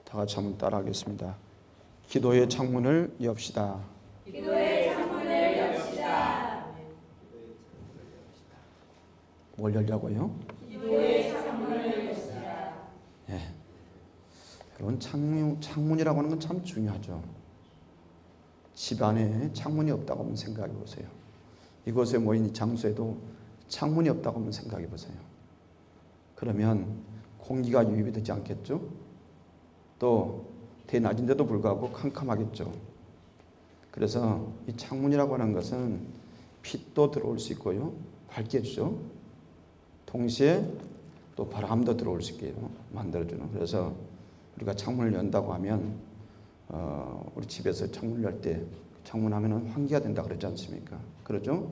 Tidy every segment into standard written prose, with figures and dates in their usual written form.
다 같이 한번 따라하겠습니다. 기도의 창문을 엽시다. 기도의 창문을 엽시다. 뭘 열자고요? 기도의 창문을 엽시다. 예. 여러분, 창문이라고 하는 건 참 중요하죠. 집 안에 창문이 없다고 한번 생각해 보세요. 이곳에 모인 이 장소에도 창문이 없다고 한번 생각해 보세요. 그러면 공기가 유입이 되지 않겠죠? 또 대낮인데도 불구하고 캄캄하겠죠. 그래서 이 창문이라고 하는 것은 빛도 들어올 수 있고요, 밝게 해주죠. 동시에 또 바람도 들어올 수 있게 만들어주는. 그래서 우리가 창문을 연다고 하면 우리 집에서 창문을 열 때 창문 하면은 환기가 된다 그러지 않습니까? 그러죠?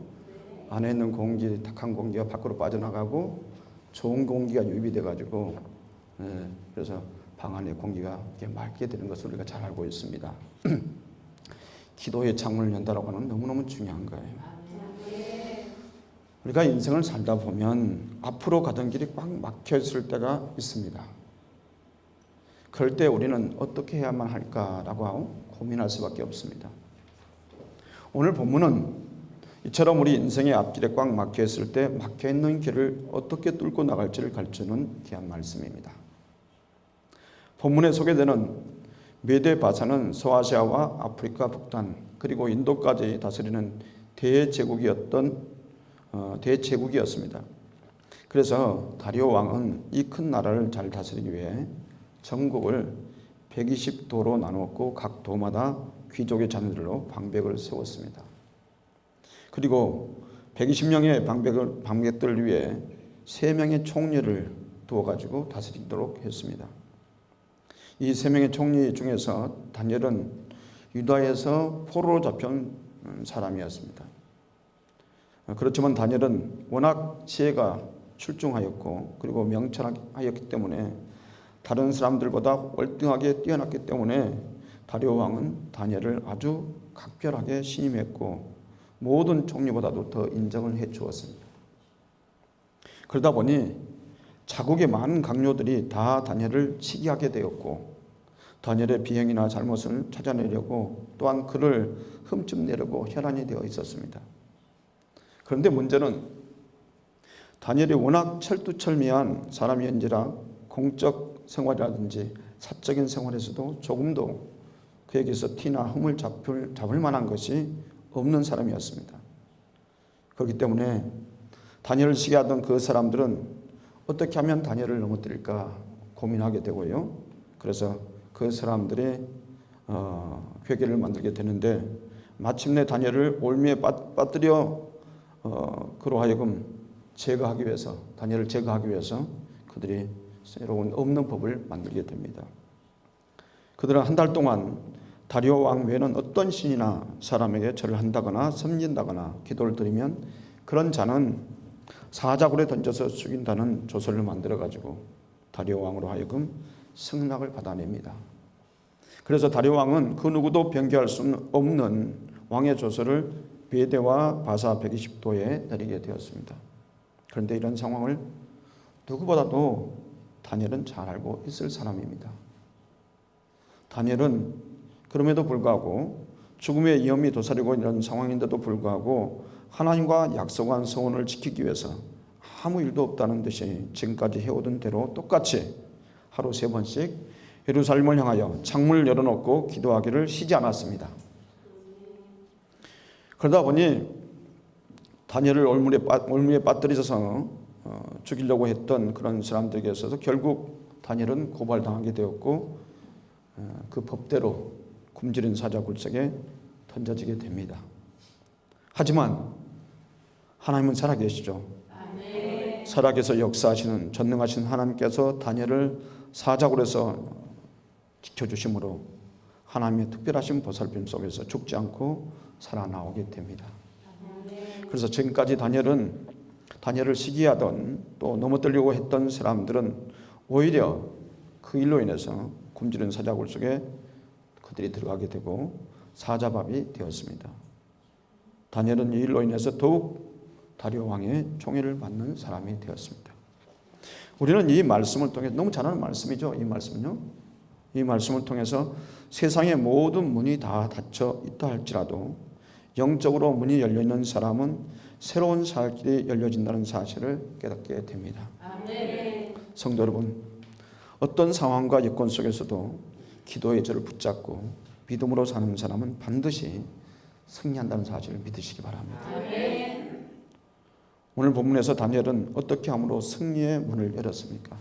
안에 있는 공기, 탁한 공기가 밖으로 빠져나가고 좋은 공기가 유입이 돼가지고, 그래서 방 안의 공기가 이렇게 맑게 되는 것을 우리가 잘 알고 있습니다. 기도의 창문을 연다라고 하는 건 너무너무 중요한 거예요. 우리가 인생을 살다 보면 앞으로 가던 길이 꽉 막혀 있을 때가 있습니다. 그럴 때 우리는 어떻게 해야만 할까라고 하고 고민할 수밖에 없습니다. 오늘 본문은 이처럼 우리 인생의 앞길에 꽉 막혀 있을 때 막혀 있는 길을 어떻게 뚫고 나갈지를 가르치는 귀한 말씀입니다. 본문에 소개되는 메데 바사는 소아시아와 아프리카 북단 그리고 인도까지 다스리는 대제국이었습니다. 그래서 다리오 왕은 이 큰 나라를 잘 다스리기 위해 전국을 120도로 나누었고 각 도마다 귀족의 자녀들로 방백을 세웠습니다. 그리고 120명의 방백들을 위해 3명의 총리를 두어가지고 다스리도록 했습니다. 이 3명의 총리 중에서 다니엘은 유다에서 포로로 잡혀온 사람이었습니다. 그렇지만 다니엘은 워낙 지혜가 출중하였고 그리고 명철하였기 때문에 다른 사람들보다 월등하게 뛰어났기 때문에 다리오 왕은 다니엘을 아주 각별하게 신임했고 모든 총리보다도 더 인정을 해 주었습니다. 그러다 보니 자국의 많은 강요들이 다 다니엘을 치기하게 되었고 다니엘의 비행이나 잘못을 찾아내려고 또한 그를 흠집내려고 혈안이 되어 있었습니다. 그런데 문제는 다니엘이 워낙 철두철미한 사람이었는지라 공적 생활이라든지 사적인 생활에서도 조금도 그에게서 티나 흠을 잡을 만한 것이 없는 사람이었습니다. 그렇기 때문에 다니엘을 시기하던 그 사람들은 어떻게 하면 다니엘을 넘어뜨릴까 고민하게 되고요. 그래서 그 사람들이 회개를 만들게 되는데 마침내 다니엘을 올무에 빠뜨려 그로 하여금 제거하기 위해서 다니엘을 제거하기 위해서 그들이 새로운 없는 법을 만들게 됩니다. 그들은 한 달 동안 다리오 왕 외에는 어떤 신이나 사람에게 절을 한다거나 섬긴다거나 기도를 드리면 그런 자는 사자굴에 던져서 죽인다는 조서를 만들어가지고 다리오 왕으로 하여금 승낙을 받아냅니다. 그래서 다리오 왕은 그 누구도 변개할 수 없는 왕의 조서를 메데와 바사 120도에 내리게 되었습니다. 그런데 이런 상황을 누구보다도 다니엘은 잘 알고 있을 사람입니다. 다니엘은 그럼에도 불구하고 죽음의 위험이 도사리고 있는 상황인데도 불구하고 하나님과 약속한 서원을 지키기 위해서 아무 일도 없다는 듯이 지금까지 해오던 대로 똑같이 하루 3번씩 예루살렘을 향하여 창문을 열어놓고 기도하기를 쉬지 않았습니다. 그러다 보니 다니엘을 올무에 빠뜨려서 죽이려고 했던 그런 사람들에게 있어서 결국 다니엘은 고발당하게 되었고 그 법대로 굶주린 사자굴 속에 던져지게 됩니다. 하지만 하나님은 살아계시죠. 살아계서 역사하시는 전능하신 하나님께서 다니엘을 사자굴에서 지켜주심으로 하나님의 특별하신 보살핌 속에서 죽지 않고 살아나오게 됩니다. 그래서 지금까지 다니엘을 시기하던 또 넘어뜨리려고 했던 사람들은 오히려 그 일로 인해서 굶주린 사자굴 속에 그들이 들어가게 되고 사자밥이 되었습니다. 다니엘은 이 일로 인해서 더욱 다리오 왕의 총애를 받는 사람이 되었습니다. 우리는 이 말씀을 통해 너무 잘 아는 말씀이죠. 이 말씀은요. 이 말씀을 통해서 세상의 모든 문이 다 닫혀 있다 할지라도 영적으로 문이 열려있는 사람은 새로운 살길이 열려진다는 사실을 깨닫게 됩니다. 아멘. 성도 여러분, 어떤 상황과 여건 속에서도 기도의 저를 붙잡고 믿음으로 사는 사람은 반드시 승리한다는 사실을 믿으시기 바랍니다. 아멘. 오늘 본문에서 다니엘은 어떻게 함으로 승리의 문을 열었습니까?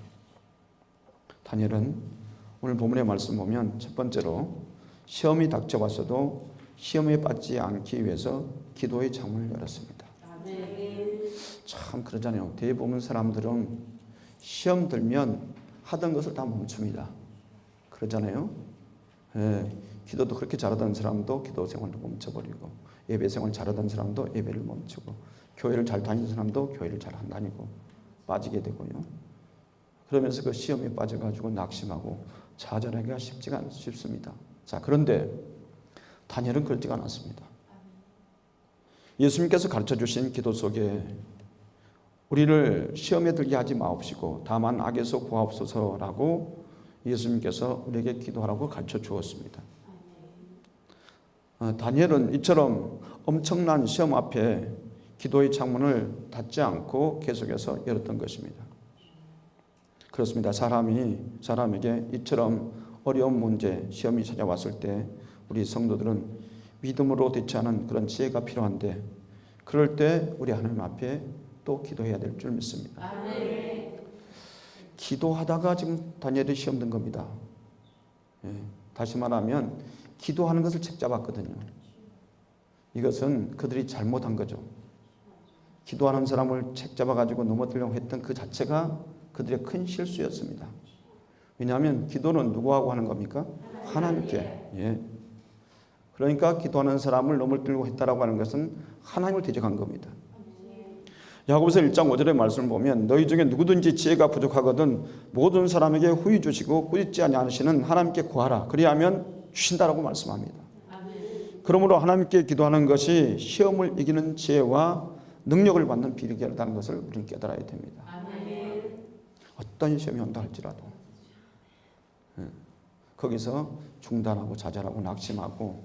다니엘은 오늘 본문의 말씀 보면 첫 번째로 시험이 닥쳐왔어도 시험에 빠지지 않기 위해서 기도의 창문을 열었습니다. 아멘. 참 그러잖아요. 대부분 사람들은 시험 들면 하던 것을 다 멈춥니다. 그러잖아요. 예, 기도도 그렇게 잘하던 사람도 기도 생활을 멈춰버리고, 예배 생활 잘하던 사람도 예배를 멈추고, 교회를 잘 다니는 사람도 교회를 잘 안 다니고 빠지게 되고요. 그러면서 그 시험에 빠져가지고 낙심하고 좌절하기가 쉽습니다. 자, 그런데 다니엘은 그렇지가 않았습니다. 예수님께서 가르쳐 주신 기도 속에 우리를 시험에 들게 하지 마옵시고 다만 악에서 구하옵소서라고 예수님께서 우리에게 기도하라고 가르쳐 주었습니다. 다니엘은 이처럼 엄청난 시험 앞에 기도의 창문을 닫지 않고 계속해서 열었던 것입니다. 그렇습니다. 사람에게 이처럼 어려운 문제, 시험이 찾아왔을 때 우리 성도들은 믿음으로 대처하는 그런 지혜가 필요한데, 그럴 때 우리 하나님 앞에 또 기도해야 될 줄 믿습니다. 아멘. 기도하다가 지금 다니엘이 시험 든 겁니다. 예, 다시 말하면 기도하는 것을 책잡았거든요. 이것은 그들이 잘못한 거죠. 기도하는 사람을 책잡아가지고 넘어뜨리려고 했던 그 자체가 그들의 큰 실수였습니다. 왜냐하면 기도는 누구하고 하는 겁니까? 하나님께. 예. 그러니까 기도하는 사람을 넘어뜨리려고 했다라고 하는 것은 하나님을 대적한 겁니다. 야고보서 1장 5절의 말씀을 보면 너희 중에 누구든지 지혜가 부족하거든 모든 사람에게 후히 주시고 꾸짖지 아니하시는 하나님께 구하라. 그리하면 주신다라고 말씀합니다. 그러므로 하나님께 기도하는 것이 시험을 이기는 지혜와 능력을 받는 비결이라는 것을 우리는 깨달아야 됩니다. 어떤 시험이 온다 할지라도 거기서 중단하고 좌절하고 낙심하고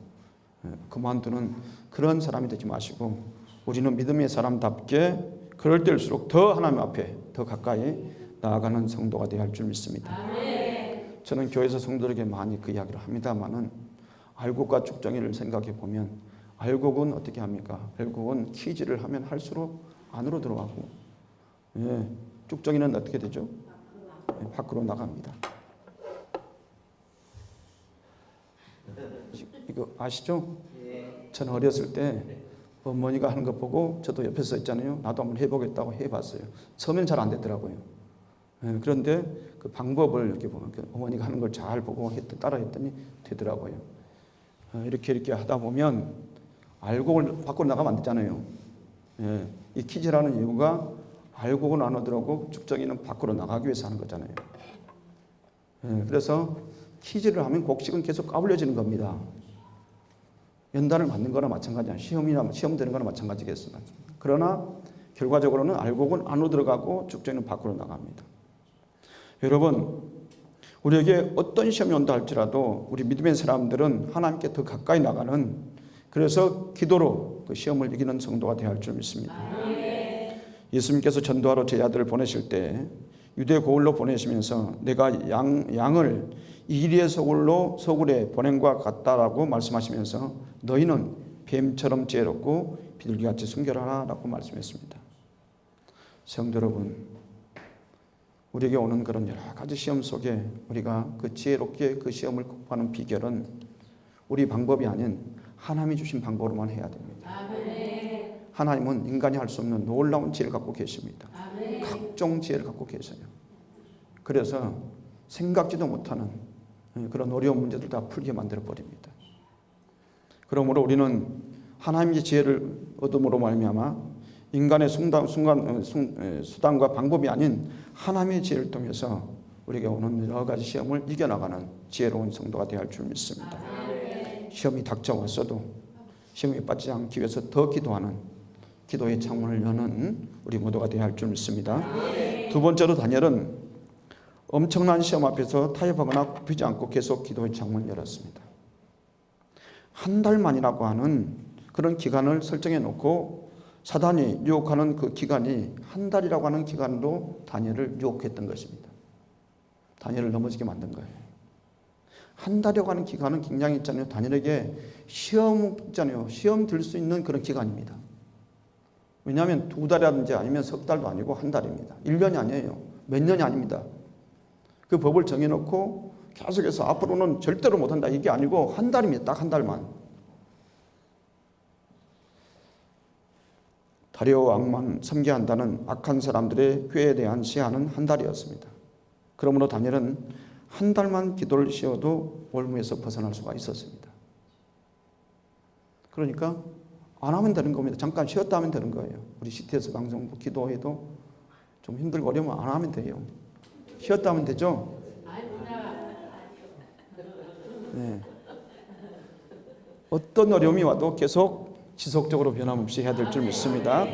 그만두는 그런 사람이 되지 마시고, 우리는 믿음의 사람답게 그럴 때일수록 더 하나님 앞에 더 가까이 나아가는 성도가 되어야 할 줄 믿습니다. 아멘. 저는 교회에서 성도들에게 많이 그 이야기를 합니다만은 알곡과 쭉정이를 생각해 보면 알곡은 어떻게 합니까? 알곡은 키질을 하면 할수록 안으로 들어가고, 예, 쭉정이는 어떻게 되죠? 예, 밖으로 나갑니다. 이거 아시죠? 저는 어렸을 때 어머니가 하는 거 보고 저도 옆에 서 있잖아요. 나도 한번 해보겠다고 해봤어요. 처음에는 잘 안 되더라고요. 그런데 그 방법을 이렇게 보면 어머니가 하는 걸 잘 보고 따라 했더니 되더라고요. 이렇게 하다 보면 알곡을 밖으로 나가면 안 되잖아요. 이 키즈라는 이유가 알곡은 안으로 들어오고 쭉정이는 밖으로 나가기 위해서 하는 거잖아요. 그래서 키즈를 하면 곡식은 계속 까불려지는 겁니다. 연단을 맞는 거나 마찬가지야. 시험 되는 거나 마찬가지겠습니다. 그러나 결과적으로는 알곡은 안으로 들어가고 쭉정이는 밖으로 나갑니다. 여러분, 우리에게 어떤 시험이 온다 할지라도 우리 믿음의 사람들은 하나님께 더 가까이 나가는, 그래서 기도로 그 시험을 이기는 성도가 되어야 할 줄 믿습니다. 예수님께서 전도하러 제 아들을 보내실 때 유대 고을로 보내시면서 내가 양을 이리의 소굴에 보냄과 같다라고 말씀하시면서 너희는 뱀처럼 지혜롭고 비둘기같이 순결하라고 말씀했습니다. 성도 여러분, 우리에게 오는 그런 여러 가지 시험 속에 우리가 그 지혜롭게 그 시험을 극복하는 비결은 우리 방법이 아닌 하나님이 주신 방법으로만 해야 됩니다. 하나님은 인간이 할 수 없는 놀라운 지혜를 갖고 계십니다. 각종 지혜를 갖고 계셔요. 그래서 생각지도 못하는 그런 어려운 문제들 다 풀게 만들어 버립니다. 그러므로 우리는 하나님의 지혜를 얻음으로 말미암아 인간의 수단과 방법이 아닌 하나님의 지혜를 통해서 우리에게 오는 여러 가지 시험을 이겨나가는 지혜로운 성도가 되어야 할 줄 믿습니다. 시험이 닥쳐왔어도 시험에 빠지지 않기 위해서 더 기도하는 기도의 창문을 여는 우리 모두가 되어야 할 줄 믿습니다. 두 번째로 다니엘은 엄청난 시험 앞에서 타협하거나 굽히지 않고 계속 기도의 창문을 열었습니다. 한 달 만이라고 하는 그런 기간을 설정해 놓고 사단이 유혹하는 그 기간이 한 달이라고 하는 기간으로 다니엘을 유혹했던 것입니다. 다니엘을 넘어지게 만든 거예요. 한 달이라고 하는 기간은 굉장히 있잖아요. 다니엘에게 시험 있잖아요. 시험 들 수 있는 그런 기간입니다. 왜냐하면 2달이라든지 아니면 석 달도 아니고 한 달입니다. 1년이 아니에요. 몇 년이 아닙니다. 그 법을 정해놓고 계속해서 앞으로는 절대로 못한다 이게 아니고 한 달입니다. 딱 한 달만. 다리오 왕만 섬겨한다는 악한 사람들의 꾀에 대한 시한은 한 달이었습니다. 그러므로 다니엘은 한 달만 기도를 쉬어도 올무에서 벗어날 수가 있었습니다. 그러니까 안 하면 되는 겁니다. 잠깐 쉬었다 하면 되는 거예요. 우리 CTS 방송부 기도해도 좀 힘들고 어려우면 안 하면 돼요. 쉬었다 하면 되죠? 네. 어떤 어려움이 와도 계속 지속적으로 변함없이 해야 될 줄 믿습니다.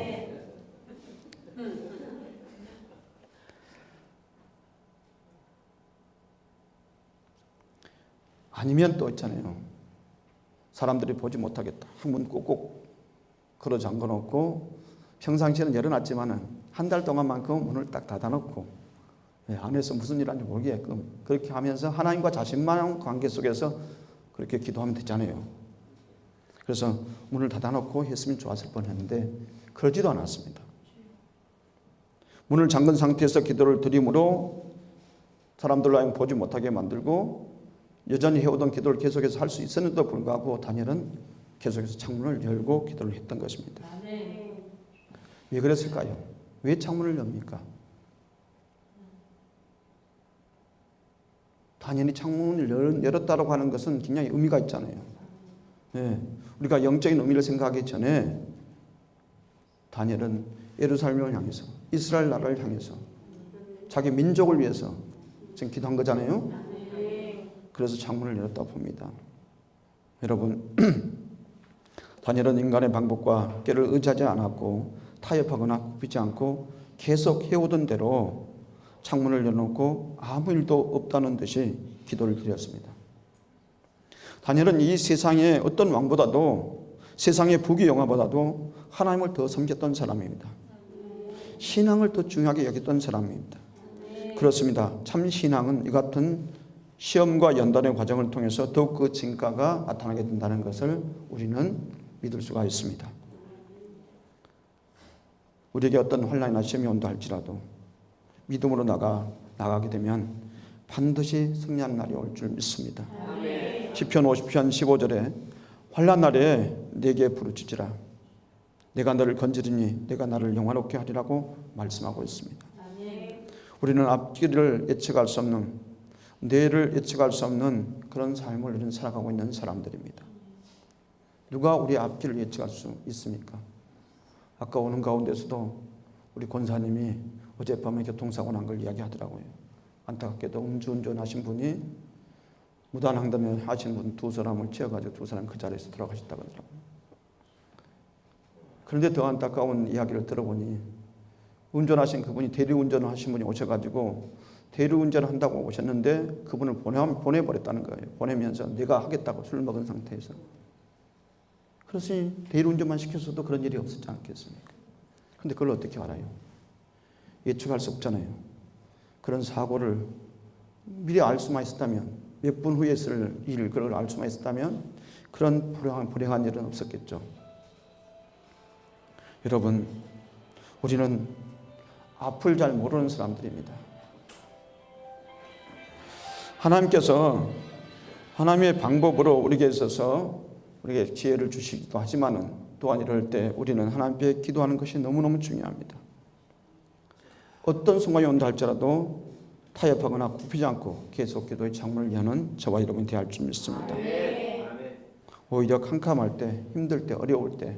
아니면 또 있잖아요. 사람들이 보지 못하겠다. 문 꼭꼭 걸어 잠궈놓고 평상시에는 열어놨지만은 한 달 동안만큼 문을 딱 닫아놓고 안에서 무슨 일 하는지 모르게끔 그렇게 하면서 하나님과 자신만의 관계 속에서 그렇게 기도하면 되잖아요. 그래서 문을 닫아놓고 했으면 좋았을 뻔했는데 그러지도 않았습니다. 문을 잠근 상태에서 기도를 드림으로 사람들로 하여금 보지 못하게 만들고 여전히 해오던 기도를 계속해서 할 수 있었는데도 불구하고 다니엘은 계속해서 창문을 열고 기도를 했던 것입니다. 왜 그랬을까요? 왜 창문을 엽니까? 다니엘이 창문을 열었다고 하는 것은 굉장히 의미가 있잖아요. 네, 우리가 영적인 의미를 생각하기 전에 다니엘은 예루살렘을 향해서 이스라엘 나라를 향해서 자기 민족을 위해서 지금 기도한 거잖아요. 그래서 창문을 열었다고 봅니다. 여러분 다니엘은 인간의 방법과 꾀를 의지하지 않았고 타협하거나 굽히지 않고 계속 해오던 대로 창문을 열어놓고 아무 일도 없다는 듯이 기도를 드렸습니다. 다니엘은 이 세상의 어떤 왕보다도 세상의 부귀영화보다도 하나님을 더 섬겼던 사람입니다. 신앙을 더 중요하게 여겼던 사람입니다. 그렇습니다. 참 신앙은 이 같은 시험과 연단의 과정을 통해서 더욱 그 진가가 나타나게 된다는 것을 우리는 믿을 수가 있습니다. 우리에게 어떤 환난이나 시험이 온다 할지라도 믿음으로 나가게 되면 반드시 승리하는 날이 올 줄 믿습니다. 시편 50편 15절에 환난 날에 내게 부르짖으라. 내가 너를 건지리니 내가 나를 영화롭게 하리라고 말씀하고 있습니다. 우리는 앞길을 예측할 수 없는 내일을 예측할 수 없는 그런 삶을 우리는 살아가고 있는 사람들입니다. 누가 우리 앞길을 예측할 수 있습니까? 아까 오는 가운데서도 우리 권사님이 어젯밤에 교통사고 난 걸 이야기하더라고요. 안타깝게도 음주운전 하신 분이 무단횡단을 하신 분 2사람을 치어가지고 2사람 그 자리에서 돌아가셨다고 하더라고요. 그런데 더 안타까운 이야기를 들어보니 운전하신 그분이 대리운전을 하신 분이 오셔가지고 대리운전을 한다고 오셨는데 그분을 보내버렸다는 거예요. 보내면서 내가 하겠다고 술 먹은 상태에서. 그래서 대리운전만 시켰어도 그런 일이 없었지 않겠습니까? 근데 그걸 어떻게 알아요? 예측할 수 없잖아요. 그런 사고를 미리 알 수만 있었다면 몇 분 후에 있을 일을 그걸 알 수만 있었다면 그런 불행한 일은 없었겠죠. 여러분 우리는 앞을 잘 모르는 사람들입니다. 하나님께서 하나님의 방법으로 우리에게 있어서 우리에게 지혜를 주시기도 하지만은 또한 이럴 때 우리는 하나님께 기도하는 것이 너무너무 중요합니다. 어떤 순간이 온다 할지라도 타협하거나 굽히지 않고 계속 기도의 창문을 여는 저와 여러분이 되어야 할 줄 믿습니다. 오히려 캄캄할 때, 힘들 때, 어려울 때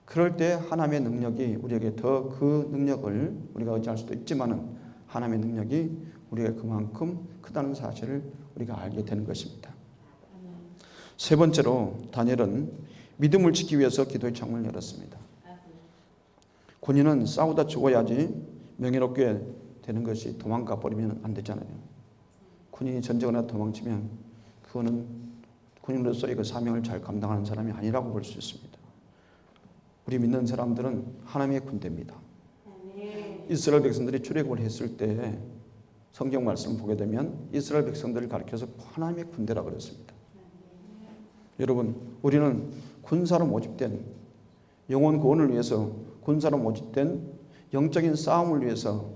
그럴 때 하나님의 능력이 우리에게 더 그 능력을 우리가 의지할 수도 있지만은 하나님의 능력이 우리에게 그만큼 크다는 사실을 우리가 알게 되는 것입니다. 세 번째로 다니엘은 믿음을 지키기 위해서 기도의 창문을 열었습니다. 군인은 싸우다 죽어야지 명예롭게 되는 것이 도망가 버리면 안 되잖아요. 군인이 전쟁을 하다 도망치면 그거는 군인으로서의 그 사명을 잘 감당하는 사람이 아니라고 볼 수 있습니다. 우리 믿는 사람들은 하나님의 군대입니다. 이스라엘 백성들이 출애굽을 했을 때 성경 말씀을 보게 되면 이스라엘 백성들을 가리켜서 하나님의 군대라고 그랬습니다. 여러분, 우리는 군사로 모집된 영혼 구원을 위해서 군사로 모집된 영적인 싸움을 위해서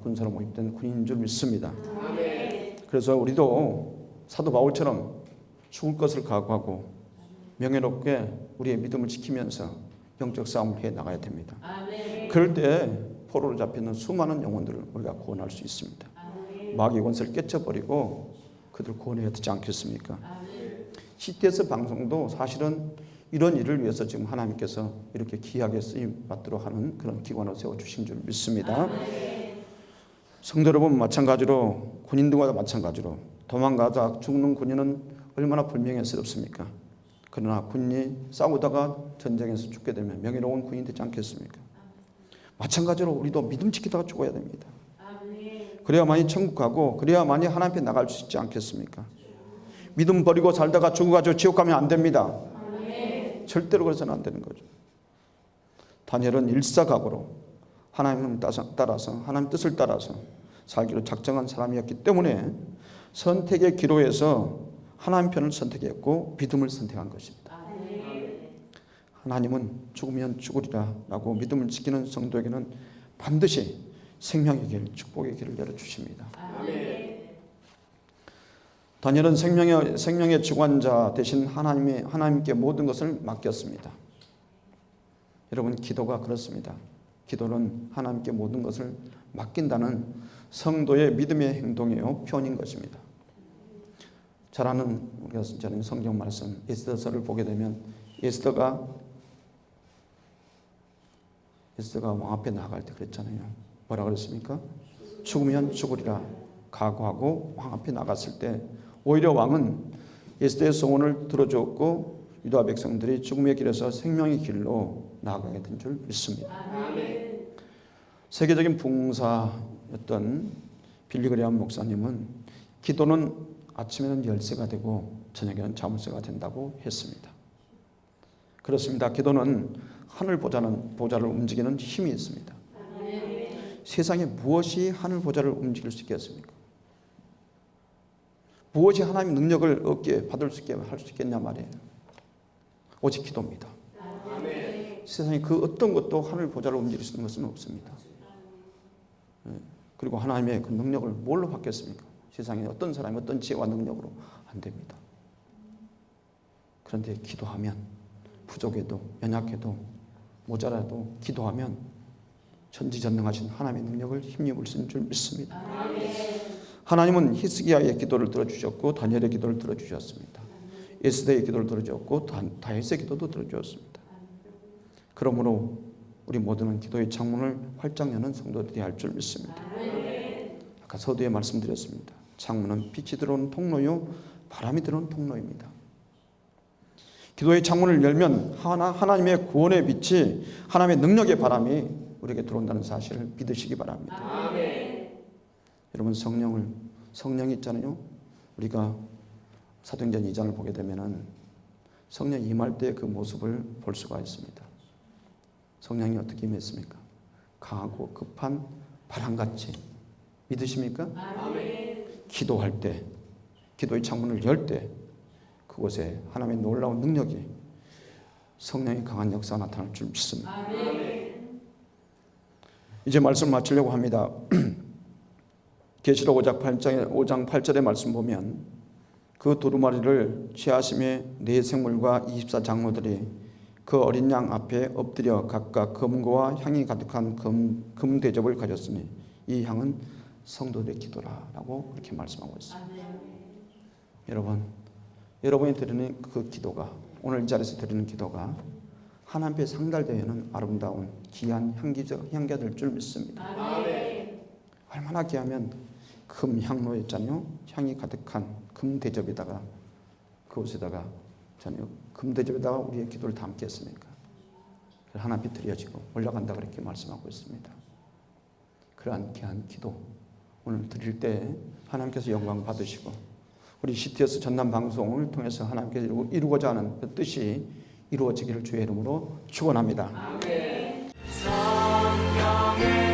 군사로 모집된 군인인 줄 믿습니다. 그래서 우리도 사도 바울처럼 죽을 것을 각오하고 명예롭게 우리의 믿음을 지키면서 영적 싸움을 해 나가야 됩니다. 그럴 때 포로로 잡히는 수많은 영혼들을 우리가 구원할 수 있습니다. 마귀의 권세를 깨쳐버리고 그들 구원해야 되지 않겠습니까? CTS 방송도 사실은 이런 일을 위해서 지금 하나님께서 이렇게 귀하게 쓰임 받도록 하는 그런 기관을 세워주신 줄 믿습니다. 성도 여러분, 마찬가지로 군인들과 마찬가지로 도망가다 죽는 군인은 얼마나 불명예스럽습니까? 그러나 군인이 싸우다가 전쟁에서 죽게 되면 명예로운 군인이 되지 않겠습니까? 마찬가지로 우리도 믿음 지키다가 죽어야 됩니다. 그래야만이 천국 가고 그래야만이 하나님 앞에 나갈 수 있지 않겠습니까? 믿음 버리고 살다가 죽어가지고 지옥 가면 안 됩니다. 절대로 그래서는 안 되는 거죠. 다니엘은 일사각오로 하나님을 따라서 하나님 뜻을 따라서 살기로 작정한 사람이었기 때문에 선택의 기로에서 하나님 편을 선택했고 믿음을 선택한 것입니다. 하나님은 죽으면 죽으리라 라고 믿음을 지키는 성도에게는 반드시 생명의 길, 축복의 길을 열어주십니다. 다니엘은 생명의 주관자 대신 하나님께 모든 것을 맡겼습니다. 여러분, 기도가 그렇습니다. 기도는 하나님께 모든 것을 맡긴다는 성도의 믿음의 행동이요 표현인 것입니다. 잘 아는 우리가 저는 성경 말씀 에스더서를 보게 되면 에스더가 왕 앞에 나갈 때 그랬잖아요. 뭐라 그랬습니까? 죽으면 죽으리라 각오하고 왕 앞에 나갔을 때 오히려 왕은 에스더의 소원을 들어주었고 유다 백성들이 죽음의 길에서 생명의 길로 나아가게 된 줄 믿습니다. 세계적인 부흥사였던 빌리그레암 목사님은 기도는 아침에는 열쇠가 되고 저녁에는 자물쇠가 된다고 했습니다. 그렇습니다. 기도는 하늘 보좌를 움직이는 힘이 있습니다. 세상에 무엇이 하늘 보좌를 움직일 수 있겠습니까? 무엇이 하나님의 능력을 얻게 받을 수 있게 할 수 있겠냐 말이에요. 오직 기도입니다. 세상에 그 어떤 것도 하늘 보좌를 움직일 수 있는 것은 없습니다. 그리고 하나님의 그 능력을 뭘로 받겠습니까? 세상에 어떤 사람이 어떤 지혜와 능력으로 안 됩니다. 그런데 기도하면 부족해도 연약해도 모자라도 기도하면 전지전능하신 하나님의 능력을 힘입을 수 있는 줄 믿습니다. 하나님은 히스기야의 기도를 들어주셨고 다니엘의 기도를 들어주셨습니다. 에스더의 기도를 들어주셨고 다윗의 기도도 들어주셨습니다. 그러므로 우리 모두는 기도의 창문을 활짝 여는 성도들이 할 줄 믿습니다. 아까 서두에 말씀드렸습니다. 창문은 빛이 들어오는 통로요 바람이 들어오는 통로입니다. 기도의 창문을 열면 하나님의 구원의 빛이 하나님의 능력의 바람이 우리에게 들어온다는 사실을 믿으시기 바랍니다. 여러분, 성령이 있잖아요. 우리가 사도행전 2장을 보게 되면은 성령이 임할 때 그 모습을 볼 수가 있습니다. 성령이 어떻게 임했습니까? 강하고 급한 바람같이. 믿으십니까? 기도할 때, 기도의 창문을 열 때 그곳에 하나님의 놀라운 능력이 성령의 강한 역사가 나타날 줄 믿습니다. 이제 말씀 마치려고 합니다. 계시록 5장 8절의 말씀 보면 그 두루마리를 취하심에 네 생물과 24장로들이 그 어린 양 앞에 엎드려 각각 금고와 향이 가득한 금 대접을 가졌으니 이 향은 성도들의 기도라라고 그렇게 말씀하고 있습니다. 여러분이 드리는 그 기도가, 오늘 이 자리에서 드리는 기도가 하나님 앞에 상달되는 아름다운 귀한 향기가 될 줄 믿습니다. 얼마나 귀하면 금 향로였잖아요. 향이 가득한 금 대접에다가 그곳에다가 금 대접에다가 우리의 기도를 담겠습니까? 하나님 드려지고 올라간다 그렇게 말씀하고 있습니다. 그러한 귀한 기도 오늘 드릴 때 하나님께서 영광 받으시고 우리 CTS 전남 방송을 통해서 하나님께서 이루고자 하는 그 뜻이 이루어지기를 주의 이름으로 축원합니다. 아멘. 성령의